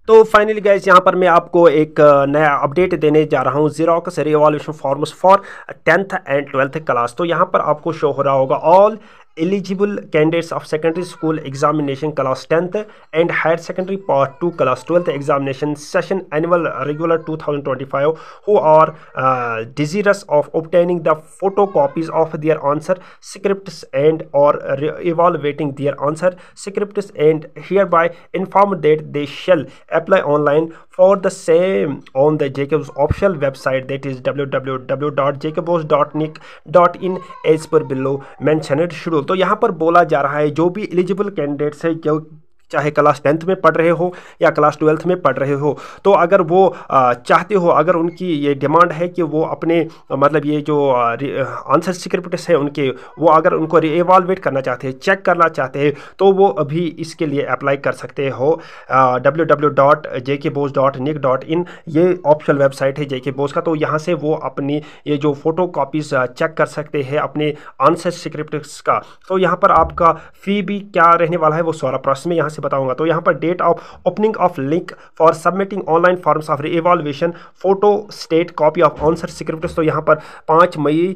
तो finally guys यहाँ पर मैं आपको एक नया अपडेट देने जा रहा हूँ xerox revolution forms for 10th and 12th class. तो यहाँ पर आपको शो हो रहा होगा all eligible candidates of secondary school examination class 10th and higher secondary part 2 class 12th examination session annual regular 2025 who are desirous of obtaining the photocopies of their answer scripts and or evaluating their answer scripts and hereby informed that they shall apply online for the same on the JKBOS official website, that is www.jkbos.nic.in as per below mentioned schedule। तो यहाँ पर बोला जा रहा है जो भी eligible candidates है, जो चाहे क्लास 10th में पढ़ रहे हो या क्लास 12th में पढ़ रहे हो, तो अगर वो चाहते हो, अगर उनकी ये डिमांड है कि वो अपने मतलब ये जो आंसर स्क्रिप्ट्स है उनके, वो अगर उनको रीएवालुएट करना चाहते हैं, चेक करना चाहते हैं, तो वो अभी इसके लिए अप्लाई कर सकते हो। www.jkbos.nic.in ये ऑफिशियल वेबसाइट है JKBOS का। तो यहाँ से वो अपनी ये जो फोटो कॉपीज़ चेक कर सकते हैं अपने आंसर स्क्रिप्ट्स का। तो यहाँ पर आपका फ़ी भी क्या रहने वाला है वो सारा प्रोसेस में यहाँ से बताऊंगा। तो यहाँ पर date of opening of link for submitting online forms of reevaluation photo state copy of answer scripts, तो यहाँ पर 5 मई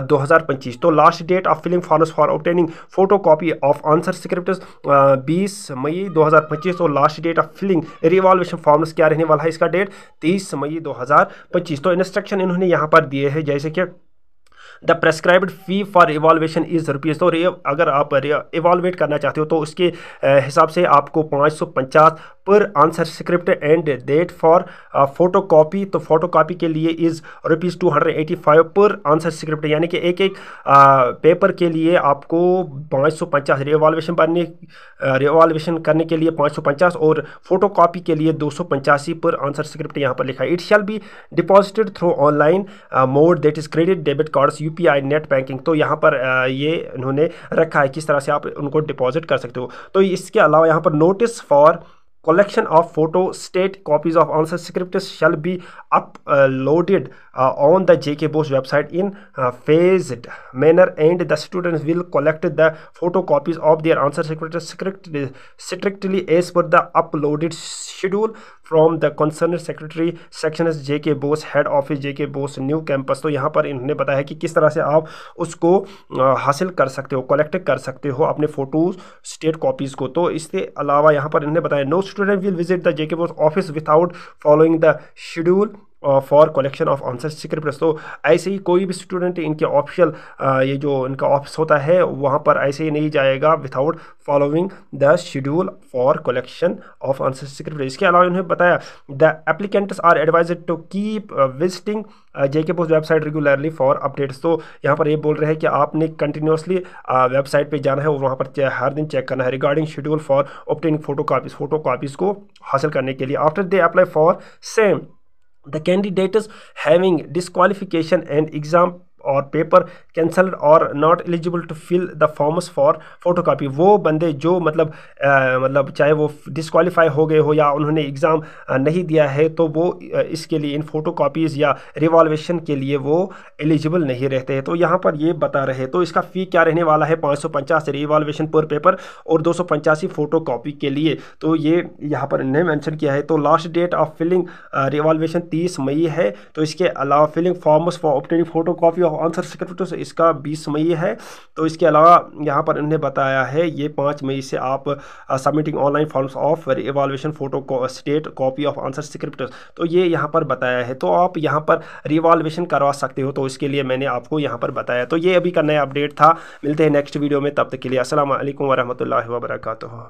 2025। तो last date of filling forms for obtaining photo copy of answer scripts 20 मई 2025। तो last date of filling reevaluation forms क्या रहने वाला है, इसका डेट 30 मई 2025। तो इंस्ट्रक्शन इन्होंने यहाँ पर दिए हैं जैसे कि the prescribed fee for evaluation is rupees. तो अगर आप एवालुएट करना चाहते हो तो उसके हिसाब से आपको 550 पर answer script and date for photo copy. तो फोटो कॉपी के लिए इज़ रुपीज़ 285 पर आंसर स्क्रिप्ट, यानी कि एक पेपर के लिए आपको 550 रिवॉल्यूशन करने के लिए 550 और फोटो कॉपी के लिए 285 पर आंसर स्क्रिप्ट यहाँ पर लिखा है। It shall be deposited through online mode, that is credit debit cards UPI net banking. तो यहाँ पर ये इन्होंने रखा है किस तरह से आप उनको डिपॉजिट कर सकते हो। तो इसके अलावा यहाँ पर notice for collection of photo state copies of answer scripts shall be uploaded on the JKBOS website in phased manner, and the students will collect the photocopies of their answer scripts strictly as per the uploaded schedule from the concerned secretary sections JKBOS head office JKBOS new campus। तो यहाँ पर इन्होंने बताया है कि किस तरह से आप उसको हासिल कर सकते हो, कलेक्ट कर सकते हो अपने फोटो स्टेट कॉपीज़ को। तो इसके अलावा यहाँ पर इन्होंने बताया no student will visit the JKBOS office without following the schedule for collection of answer scripts. तो ऐसे ही कोई भी स्टूडेंट इनके ऑफिशियल ये जो इनका ऑफिस होता है वहाँ पर ऐसे ही नहीं जाएगा without following the schedule for collection of answer script. इसके अलावा उन्होंने बताया the applicants are advised to keep visiting JKBOS website regularly for updates. तो यहाँ पर ये बोल रहे हैं कि आपने कंटिन्यूसली वेबसाइट पे जाना है और वहाँ पर हर दिन चेक करना है regarding schedule for obtaining photo copies को हासिल करने के लिए। After they apply for same the candidates having disqualification and exam और पेपर कैंसल्ड और not eligible to fill the forms for photocopy, वो बंदे जो मतलब चाहे वो डिस्क्वालीफाई हो गए हो या उन्होंने एग्ज़ाम नहीं दिया है, तो वो इसके लिए इन फोटोकॉपीज़ या रिवॉल्यूशन के लिए वो एलिजिबल नहीं रहते हैं। तो यहाँ पर ये बता रहे हैं। तो इसका फ़ी क्या रहने वाला है, 550 रिवॉल्यूशन पर पेपर और 285 फोटोकॉपी के लिए। तो ये यहाँ पर इन्हें मेंशन किया है। तो last date of filling revaluation 30 मई है। तो इसके अलावा filling forms for obtaining photocopy answer script इसका 20 मई है। तो इसके अलावा यहाँ पर इन्होंने बताया है ये 5 मई से आप submitting online forms of revolution photo state copy of answer script, तो ये यहाँ पर बताया है। तो आप यहाँ पर रिवॉल्यूशन करवा सकते हो। तो इसके लिए मैंने आपको यहाँ पर बताया। तो ये अभी का नया अपडेट था। मिलते हैं नेक्स्ट वीडियो में, तब तक के लिए अस्सलाम वालेकुम वरहमतुल्लाहि वबरकातुहू।